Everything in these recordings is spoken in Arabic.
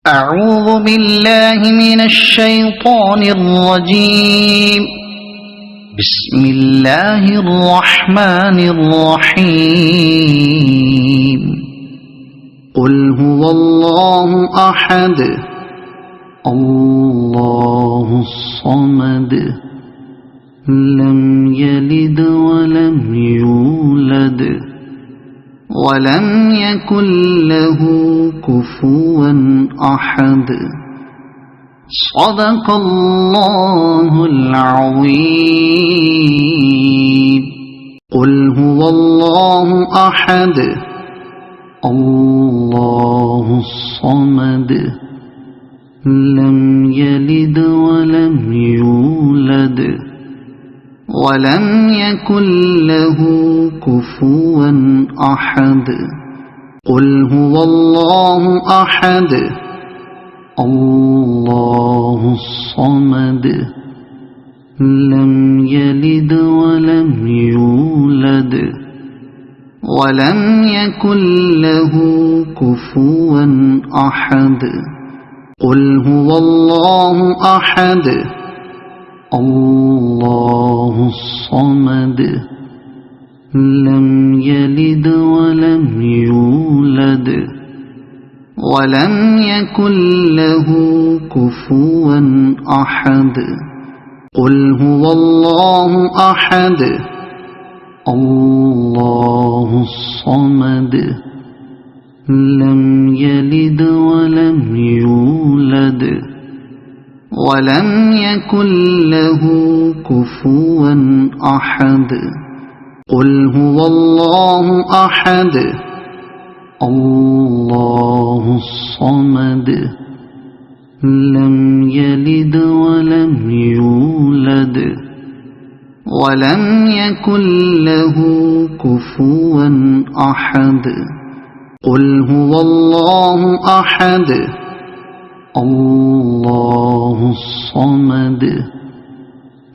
أعوذ بالله من الشيطان الرجيم. بسم الله الرحمن الرحيم. قل هو الله أحد الله الصمد لم يلد ولم يولد ولم يكن له كفوا أحد. صدق الله العظيم. قل هو الله أحد الله الصمد لم يلد ولم يولد ولم يكن له كفوا أحد. قل هو الله أحد الله الصمد لم يلد ولم يولد ولم يكن له كفوا أحد. قل هو الله أحد الله الصمد لم يلد ولم يولد ولم يكن له كفوا أحد. قل هو الله أحد الله الصمد لم يلد ولم يولد ولم يكن له كفوا أحد. قل هو الله أحد الله الصمد لم يلد ولم يولد ولم يكن له كفوا أحد. قل هو الله أحد الله الصمد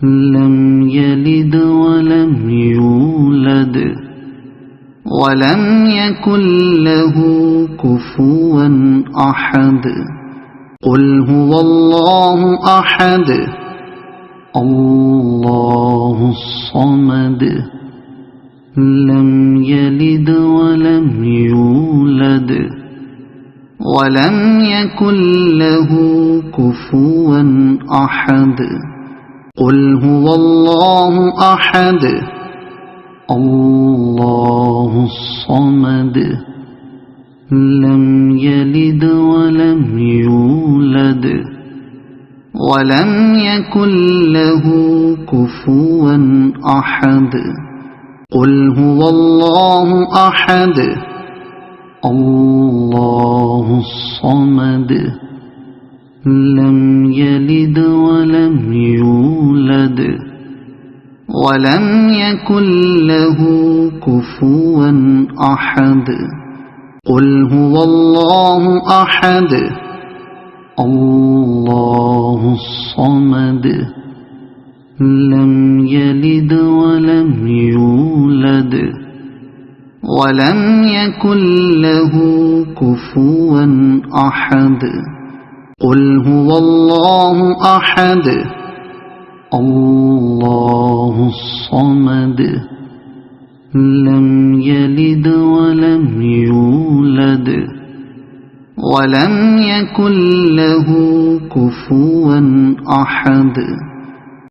لم يلد ولم يولد ولم يكن له كفوا أحد. قل هو الله أحد الله الصمد لم يلد ولم يولد ولم يكن له كفوا أحد. قل هو الله أحد الله الصمد لم يلد ولم يولد ولم يكن له كفوا أحد. قل هو الله أحد الله الصمد لم يلد ولم يولد ولم يكن له كفوا أحد. قل هو الله أحد الله الصمد لم يلد ولم يولد ولم يكن له كفوا أحد. قل هو الله أحد الله الصمد لم يلد ولم يولد ولم يكن له كفوا أحد.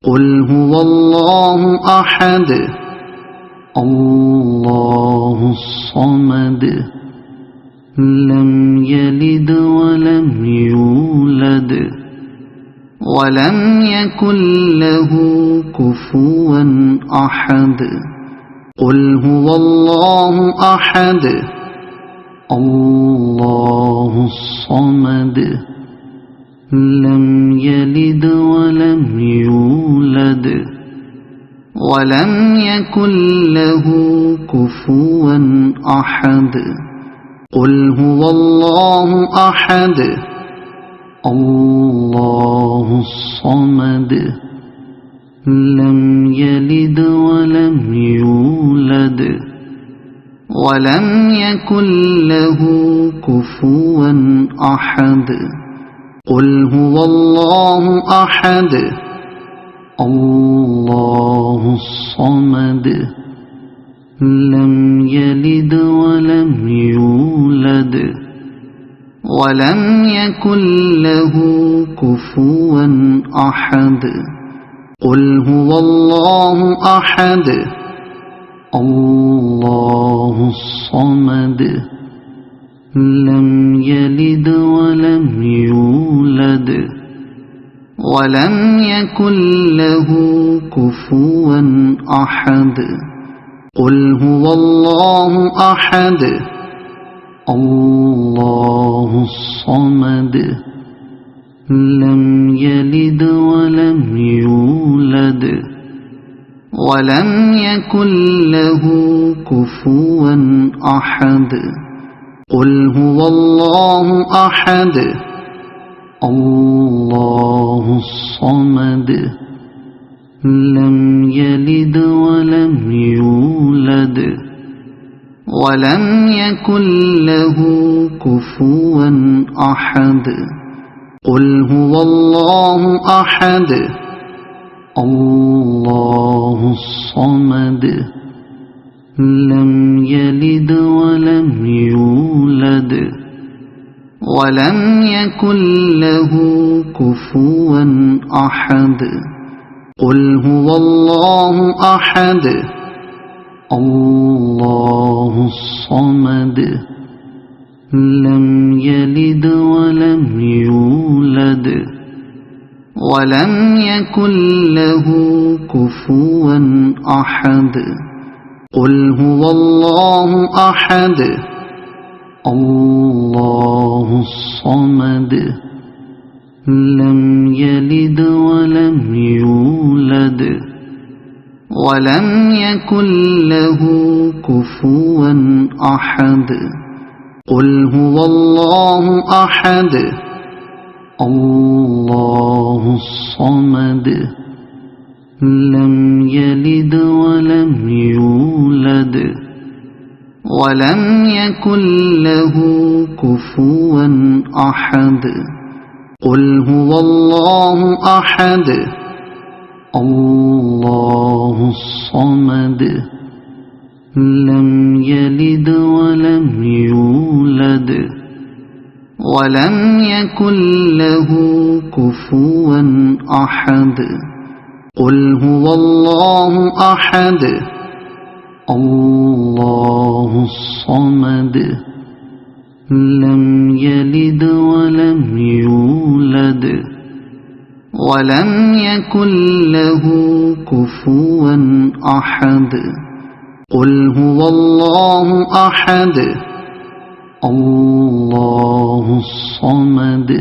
قل هو الله أحد الله الصمد لم يلد ولم يولد ولم يكن له كفوا أحد. قل هو الله أحد الله الصمد لم يلد ولم يولد ولم يكن له كفوا أحد. قل هو الله أحد الله الصمد لم يلد ولم يولد ولم يكن له كفوا أحد. قل هو الله أحد الله الصمد لم يلد ولم يولد ولم يكن له كفوا أحد قل هو الله أحد الله الصمد لم يلد ولم يولد ولم يكن له كفوا أحد قل هو الله أحد الله الصمد لم يلد ولم يولد ولم يكن له كفوا أحد قل هو الله أحد الله الصمد لم يلد ولم يولد ولم يكن له كفوا أحد قل هو الله أحد الله الصمد لم يلد ولم يولد ولم يكن له كفوا أحد قل هو الله أحد الله الصمد لم يلد ولم يولد ولم يكن له كفوا أحد قل هو الله أحد الله الصمد لم يلد ولم يولد ولم يكن له كفوا أحد قل هو الله أحد الله الصمد لم يلد ولم يولد ولم يكن له كفوا أحد قل هو الله أحد الله الصمد لم يلد ولم يولد ولم يكن له كفوا أحد قل هو الله أحد الله الصمد لم يلد ولم يولد ولم يكن له كفوا أحد قل هو الله أحد الله الصمد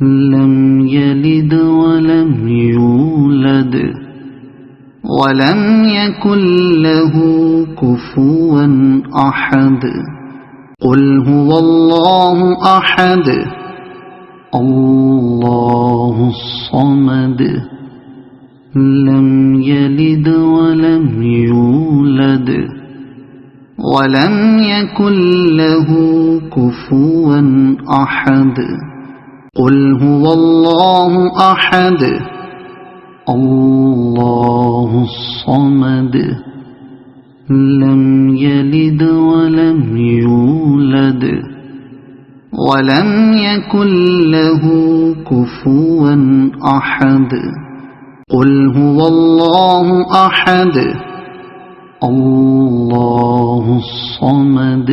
لم يلد ولم يولد ولم يكن له كفوا أحد قل هو الله أحد الله الصمد لم يلد ولم يولد ولم يكن له كفوا أحد قل هو الله أحد الله الصمد لم يلد ولم يولد ولم يكن له كفوا أحد قل هو الله أحد الله الصمد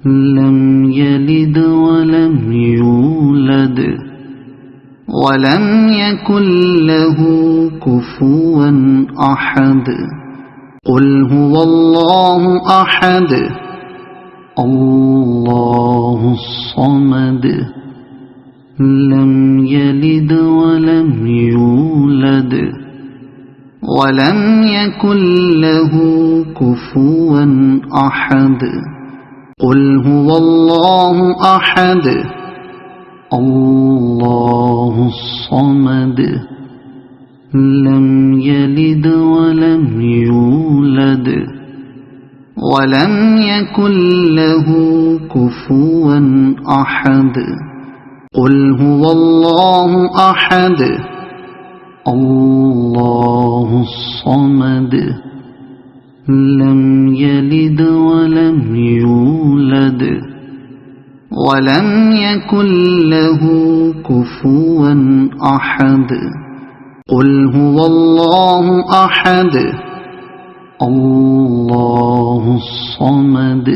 لم يلد ولم يولد ولم يكن له كفوا أحد قل هو الله أحد الله الصمد لم يلد ولم يولد ولم يكن له كفوا أحد قل هو الله أحد الله الصمد لم يلد ولم يولد ولم يكن له كفوا أحد قل هو الله أحد الله الصمد لم يلد ولم يولد ولم يكن له كفوا أحد قل هو الله أحد الله الصمد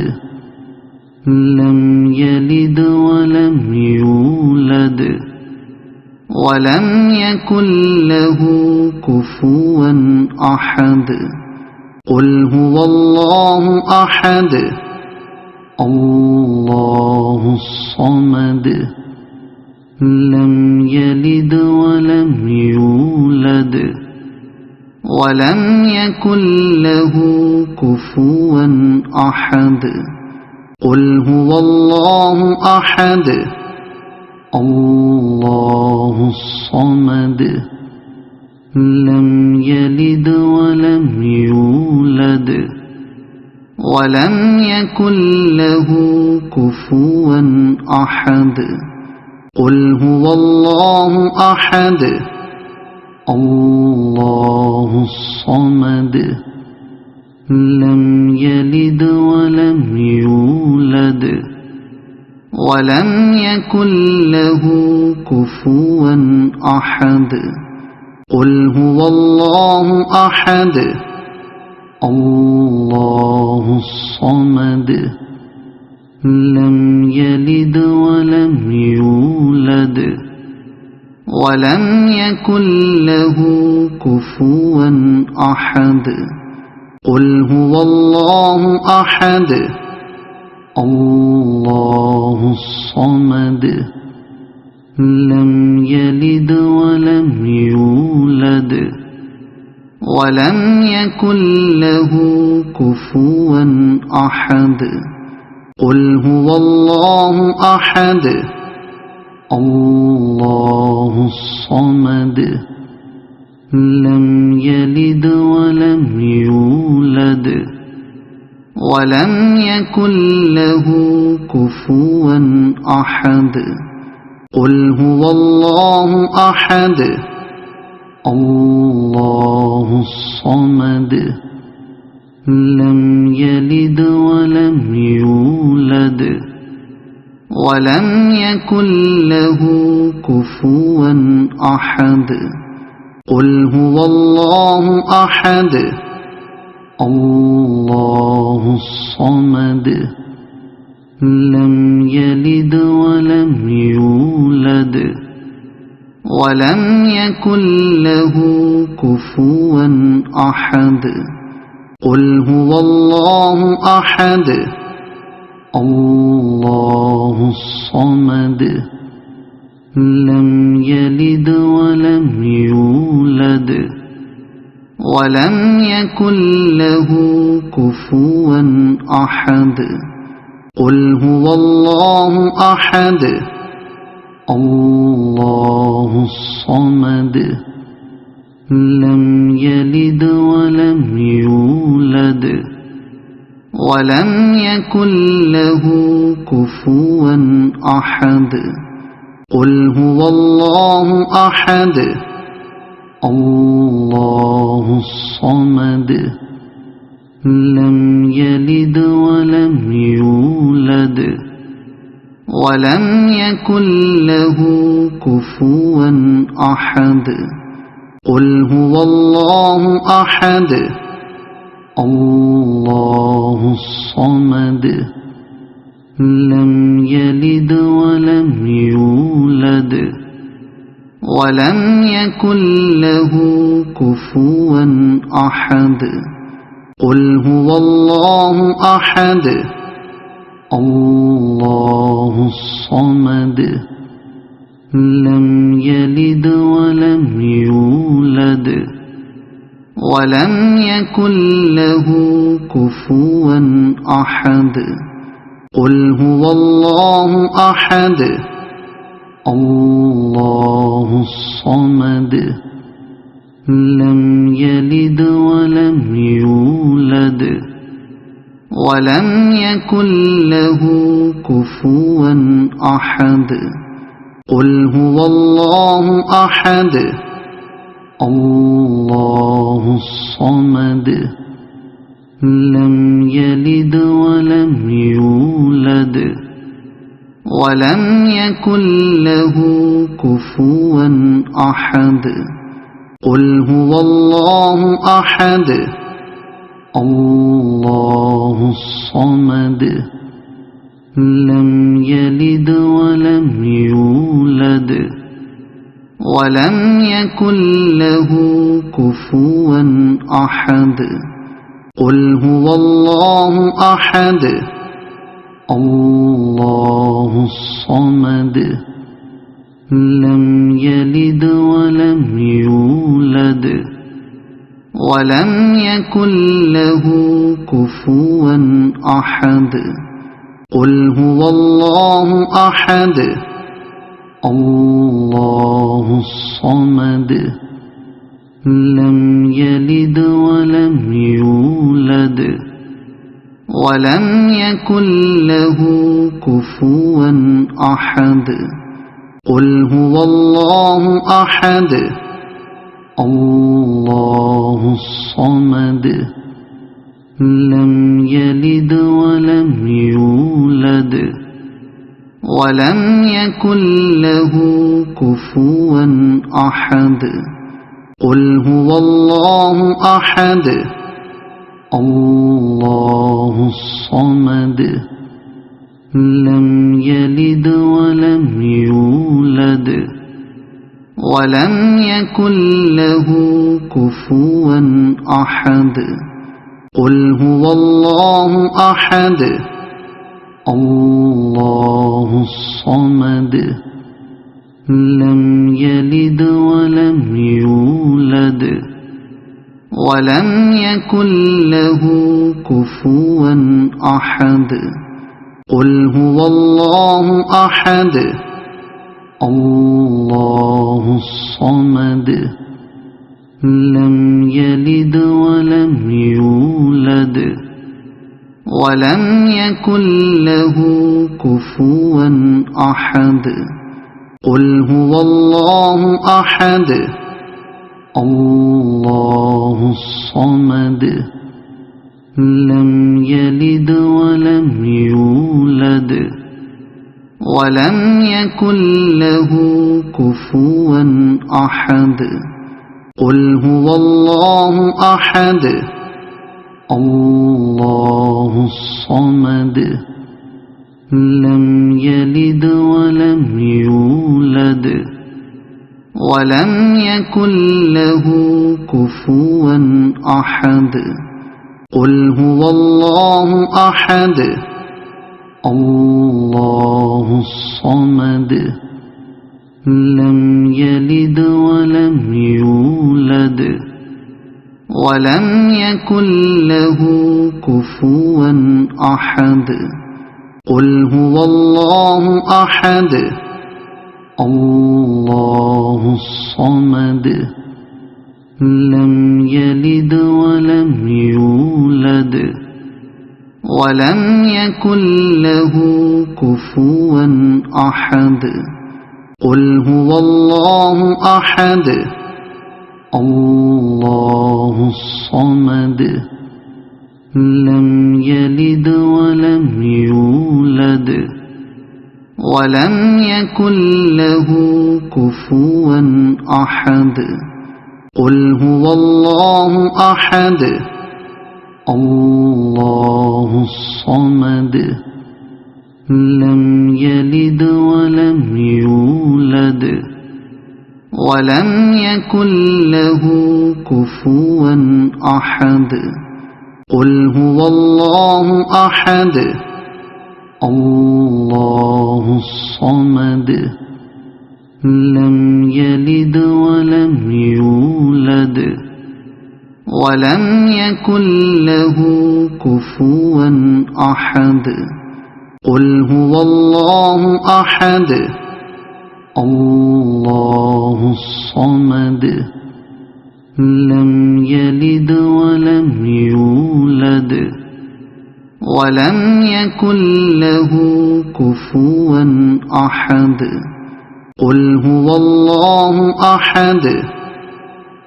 لم يلد ولم يولد ولم يكن له كفوا أحد قل هو الله أحد الله الصمد لم يلد ولم يولد ولم يكن له كفوا أحد قل هو الله أحد الله الصمد لم يلد ولم يولد ولم يكن له كفوا أحد قل هو الله أحد الله الصمد لم يلد ولم يولد ولم يكن له كفوا أحد قل هو الله أحد الله الصمد لم يلد ولم يولد ولم يكن له كفوا أحد قل هو الله أحد الله الصمد لم يلد ولم يولد ولم يكن له كفوا أحد قل هو الله أحد الله الصمد لم يلد ولم يولد ولم يكن له كفوا أحد قل هو الله أحد الله الصمد لم يلد ولم يولد ولم يكن له كفوا أحد قل هو الله أحد الله الصمد لم يلد ولم يولد ولم يكن له كفوا أحد قل هو الله أحد الله الصمد لم يلد ولم يولد ولم يكن له كفوا أحد قل هو الله أحد الله الصمد لم يلد ولم يولد ولم يكن له كفوا أحد قل هو الله أحد الله الصمد لم يلد ولم يولد ولم يكن له كفوا أحد قل هو الله أحد الله الصمد لم يلد ولم يولد ولم يكن له كفوا أحد قل هو الله أحد الله الصمد لم يلد ولم يولد ولم يكن له كفوا أحد قل هو الله أحد الله الصمد لم يلد ولم يولد ولم يكن له كفوا أحد قل هو الله أحد الله الصمد لم يلد ولم يولد ولم يكن له كفوا أحد قل هو الله أحد الله الصمد لم يلد ولم يولد ولم يكن له كفوا أحد قل هو الله أحد الله الصمد لم يلد ولم يولد ولم يكن له كفوا أحد قل هو الله أحد الله الصمد لم يلد ولم يولد ولم يكن له كفوا أحد قل هو الله أحد الله الصمد لم يلد ولم يولد ولم يكن له كفوا أحد قل هو الله أحد الله الصمد لم يلد ولم يولد ولم يكن له كفوا أحد قل هو الله أحد الله الصمد لم يلد ولم يولد ولم يكن له كفوا أحد قل هو الله أحد الله الصمد لم يلد ولم يولد ولم يكن له كفوا أحد قل هو الله أحد الله الصمد لم يلد ولم يولد ولم يكن له كفوا أحد قل هو الله أحد الله الصمد لم يلد ولم يولد ولم يكن له كفوا أحد قل هو الله أحد الله الصمد لم يلد ولم يولد ولم يكن له كفوا أحد قل هو الله أحد الله الصمد لم يلد ولم يولد ولم يكن له كفوا أحد قل هو الله أحد الله الصمد لم يلد ولم يولد ولم يكن له كفوا أحد قل هو الله أحد الله الصمد لم يلد ولم يولد ولم يكن له كفوا أحد قل هو الله أحد الله الصمد لم يلد ولم يولد ولم يكن له كفوا أحد قل هو الله أحد الله الصمد لم يلد ولم يولد ولم يكن له كفوا أحد قل هو الله أحد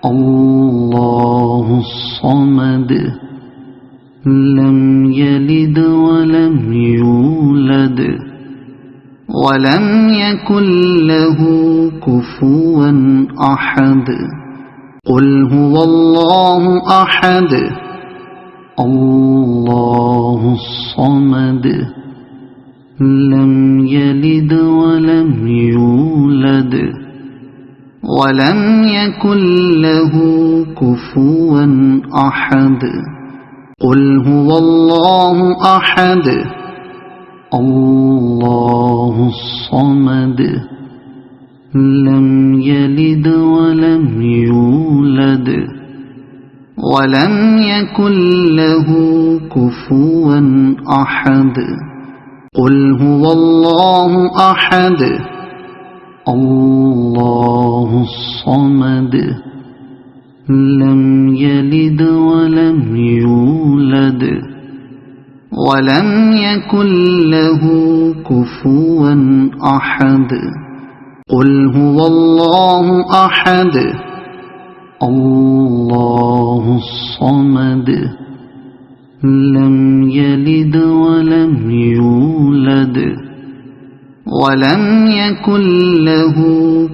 الله الصمد لم يلد ولم يولد ولم يكن له كفوا أحد قل هو الله أحد الله الصمد لم يلد ولم يولد ولم يكن له كفوا أحد قل هو الله أحد الله الصمد لم يلد ولم يولد ولم يكن له كفوا أحد قل هو الله أحد الله الصمد لم يلد ولم يولد ولم يكن له كفوا أحد قل هو الله أحد الله الصمد لم يلد ولم يولد ولم يكن له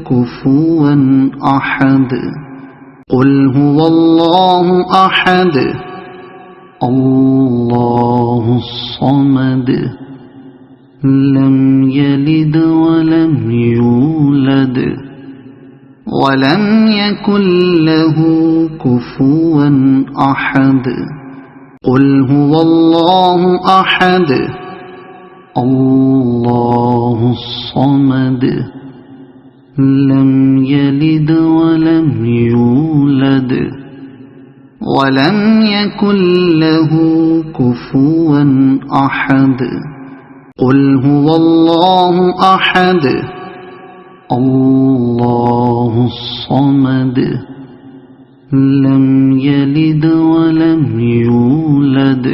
كفوا أحد قل هو الله أحد الله الصمد لم يلد ولم يولد ولم يكن له كفوا أحد قل هو الله أحد الله الصمد لم يلد ولم يولد ولم يكن له كفوا أحد قل هو الله أحد الله الصمد لم يلد ولم يولد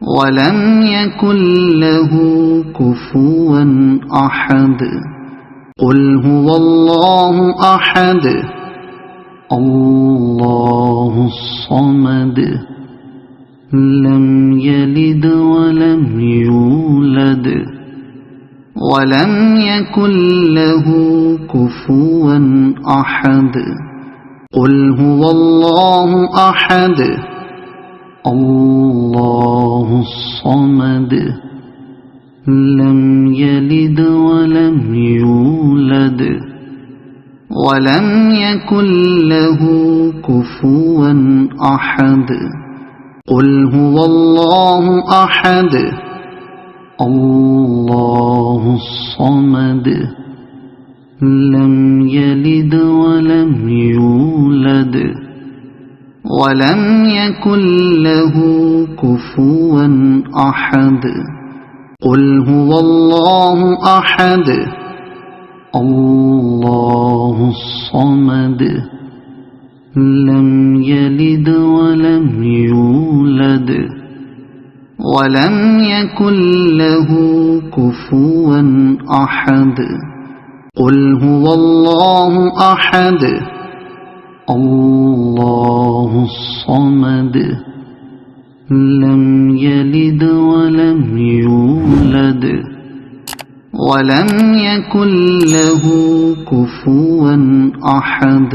ولم يكن له كفوا أحد قل هو الله أحد الله الصمد لم يلد ولم يولد ولم يكن له كفوا أحد قل هو الله أحد الله الصمد لم يلد ولم يولد ولم يكن له كفوا أحد قل هو الله أحد الله الصمد لم يلد ولم يولد ولم يكن له كفوا أحد قل هو الله أحد الله الصمد لم يلد ولم يولد ولم يكن له كفوا أحد قل هو الله أحد الله الصمد لم يلد ولم يولد ولم يكن له كفوا أحد